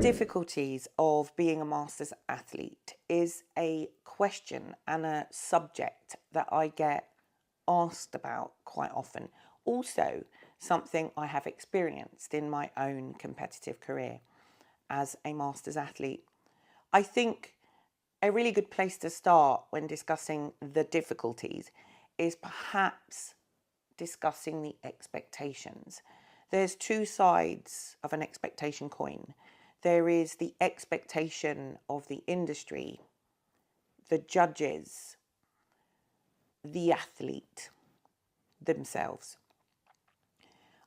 difficulties of being a masters athlete is a question and a subject that I get asked about quite often. Also, something I have experienced in my own competitive career as a masters athlete. I think a really good place to start when discussing the difficulties is perhaps discussing the expectations. There's two sides of an expectation coin. There is the expectation of the industry, the judges, the athlete themselves.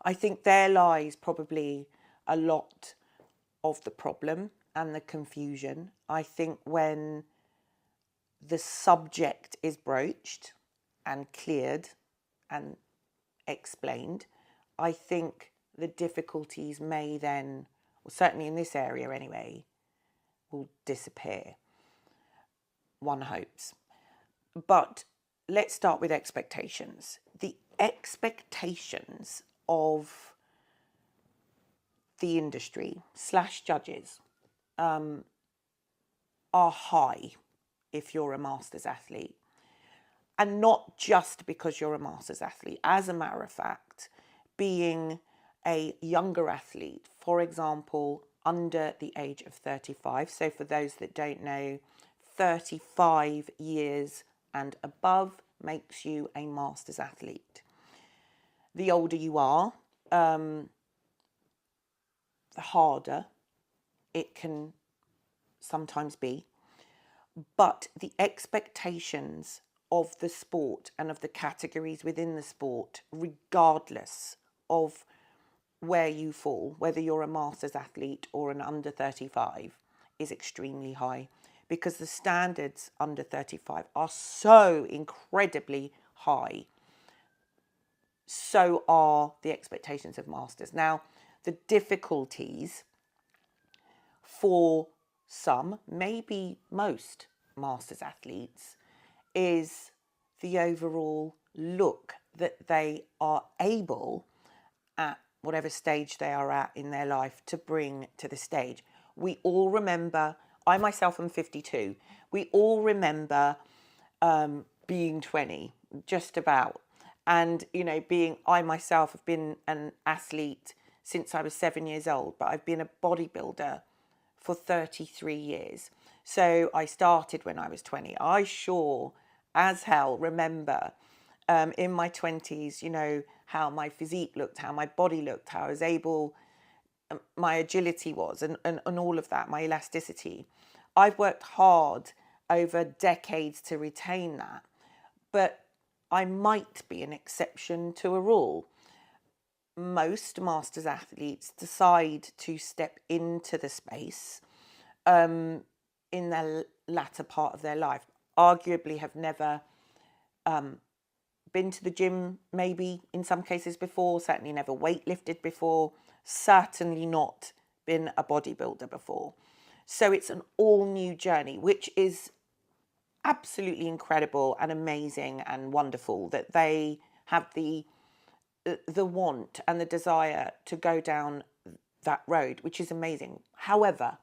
I think there lies probably a lot of the problem and the confusion. I think when the subject is broached and cleared and explained, I think the difficulties may then, well, certainly in this area anyway, will disappear. One hopes. But let's start with expectations. The expectations of the industry / judges are high if you're a masters athlete. And not just because you're a masters athlete. As a matter of fact, being a younger athlete, for example, under the age of 35. So for those that don't know, 35 years and above makes you a masters athlete. The older you are, the harder it can sometimes be. But the expectations of the sport and of the categories within the sport, regardless of where you fall, whether you're a masters athlete or an under 35, is extremely high, because the standards under 35 are so incredibly high. So are the expectations of masters. Now, the difficulties for some, maybe most masters athletes, is the overall look that they are able, at whatever stage they are at in their life, to bring to the stage. We all remember, I myself am 52, we all remember being 20, just about. And, you know, I myself have been an athlete since I was 7 years old, but I've been a bodybuilder for 33 years. So I started when I was 20. I sure as hell remember in my 20s, you know, how my physique looked, how my body looked, how I was able, my agility was, and all of that, my elasticity. I've worked hard over decades to retain that, but I might be an exception to a rule. Most masters athletes decide to step into the space in the latter part of their life. Arguably have never been to the gym, maybe in some cases before, certainly never weightlifted before, certainly not been a bodybuilder before. So it's an all new journey, which is absolutely incredible and amazing and wonderful that they have the want and the desire to go down that road, which is amazing. However,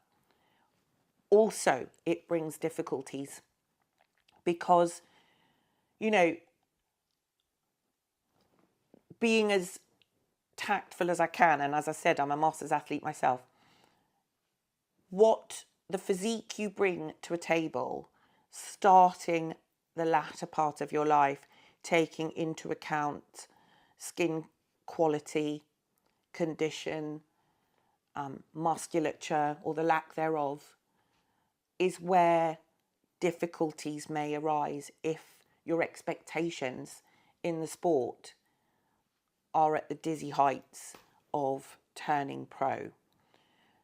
also it brings difficulties because, you know, being as tactful as I can, and as I said, I'm a masters athlete myself, what the physique you bring to a table, starting the latter part of your life, taking into account skin quality, condition, musculature, or the lack thereof, is where difficulties may arise if your expectations in the sport are at the dizzy heights of turning pro.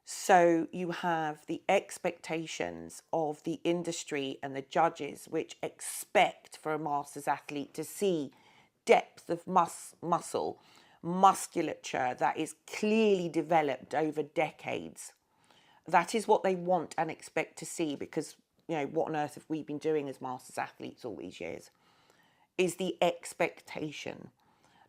So you have the expectations of the industry and the judges, which expect for a masters athlete to see depth of muscle, musculature that is clearly developed over decades. That is what they want and expect to see, because, you know, what on earth have we been doing as masters athletes all these years? Is the expectation.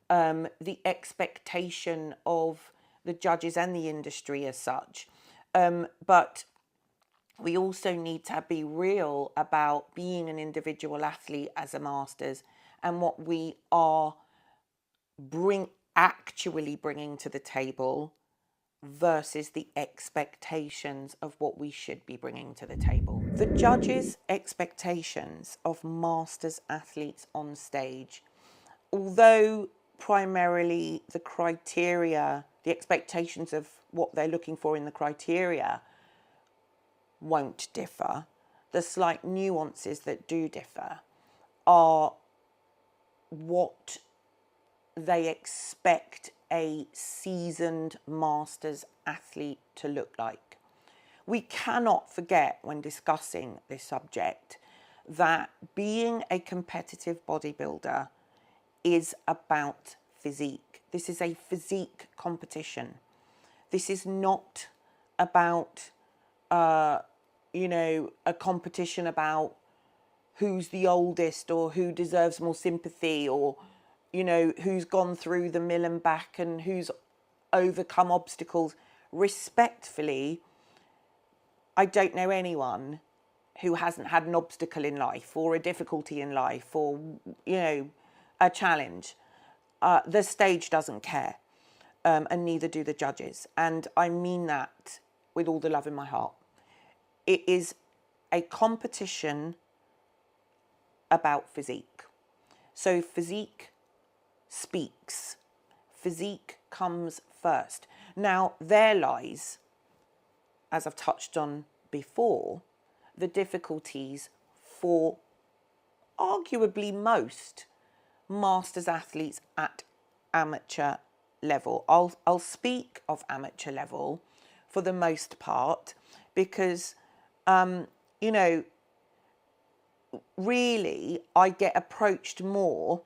The expectation of the judges and the industry as such, But we also need to be real about being an individual athlete as a masters and what we are actually bringing to the table versus the expectations of what we should be bringing to the table. The judges' expectations of masters athletes on stage, although primarily the criteria, the expectations of what they're looking for in the criteria won't differ, the slight nuances that do differ are what they expect a seasoned masters athlete to look like. We cannot forget when discussing this subject that being a competitive bodybuilder is about physique. This is a physique competition. This is not about, a competition about who's the oldest or who deserves more sympathy or, who's gone through the mill and back and who's overcome obstacles. Respectfully, I don't know anyone who hasn't had an obstacle in life or a difficulty in life or, a challenge. The stage doesn't care, and neither do the judges. And I mean that with all the love in my heart. It is a competition about physique. So physique speaks. Physique comes first. Now, there lies, as I've touched on before, the difficulties for arguably most masters athletes at amateur level. I'll speak of amateur level for the most part because, really I get approached more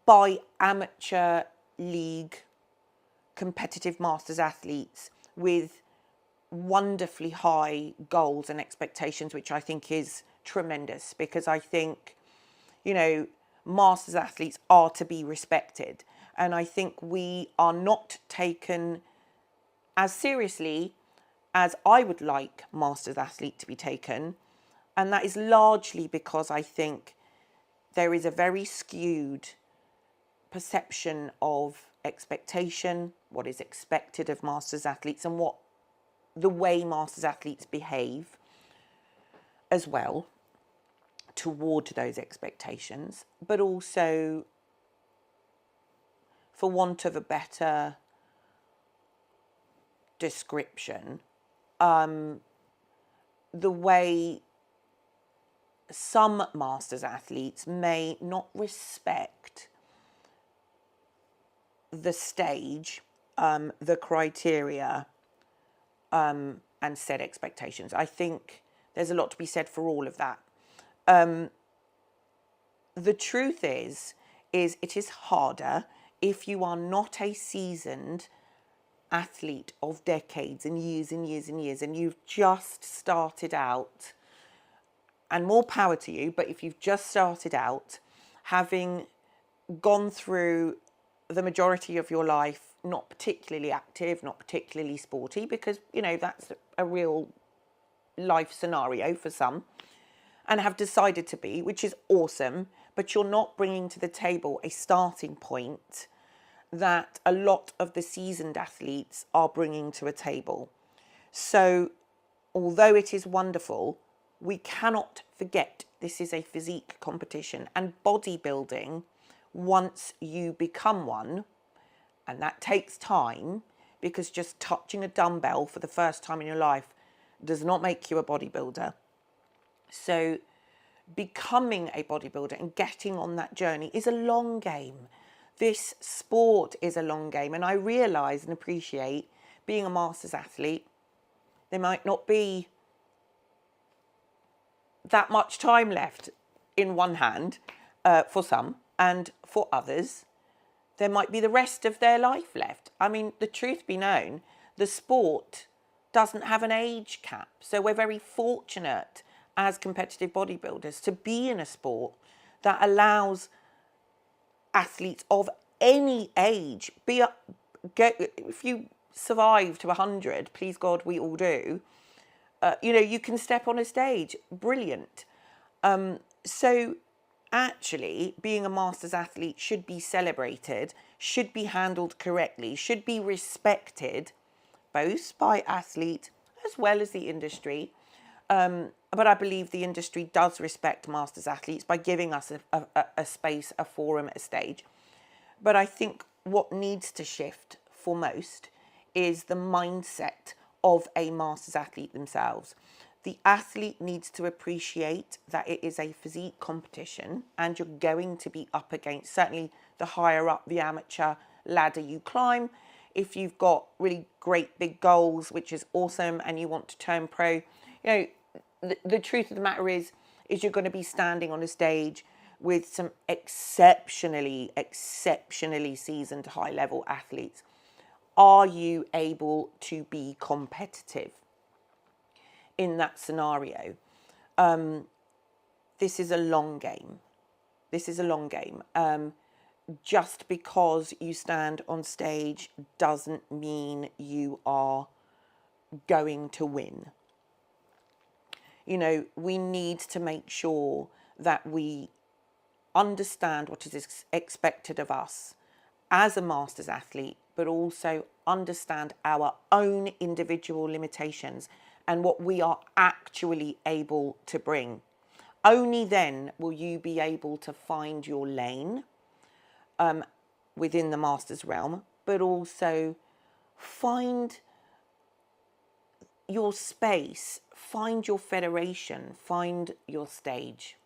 by amateur league competitive masters athletes with wonderfully high goals and expectations, which I think is tremendous because I think, masters athletes are to be respected. And I think we are not taken as seriously as I would like masters athlete to be taken. And that is largely because I think there is a very skewed perception of expectation, what is expected of masters athletes and what the way masters athletes behave as well toward those expectations, but also, for want of a better description, the way some masters athletes may not respect the stage, the criteria, and set expectations. I think there's a lot to be said for all of that. The truth is it is harder if you are not a seasoned athlete of decades and years and years and years, and you've just started out, and more power to you, but if you've just started out, having gone through the majority of your life not particularly active, not particularly sporty, because, that's a real life scenario for some, and have decided to be, which is awesome, but you're not bringing to the table a starting point that a lot of the seasoned athletes are bringing to a table. So, although it is wonderful, we cannot forget this is a physique competition, and bodybuilding, once you become one, and that takes time, because just touching a dumbbell for the first time in your life does not make you a bodybuilder. So becoming a bodybuilder and getting on that journey is a long game. This sport is a long game. And I realise and appreciate, being a masters athlete, there might not be that much time left in one hand for some, and for others, there might be the rest of their life left. I mean, the truth be known, the sport doesn't have an age cap. So we're very fortunate as competitive bodybuilders to be in a sport that allows athletes of any age, if you survive to 100, please God, we all do, you can step on a stage. Brilliant. So actually, being a masters athlete should be celebrated, should be handled correctly, should be respected, both by athlete as well as the industry. But I believe the industry does respect masters athletes by giving us a space, a forum, a stage. But I think what needs to shift foremost is the mindset of a masters athlete themselves. The athlete needs to appreciate that it is a physique competition and you're going to be up against, certainly the higher up the amateur ladder you climb. If you've got really great big goals, which is awesome, and you want to turn pro, the truth of the matter is you're going to be standing on a stage with some exceptionally seasoned high-level athletes. Are you able to be competitive in that scenario? This is a long game. Just because you stand on stage doesn't mean you are going to win. We need to make sure that we understand what is expected of us as a masters athlete, but also understand our own individual limitations and what we are actually able to bring. Only then will you be able to find your lane within the masters realm, but also find your space, find your federation, find your stage.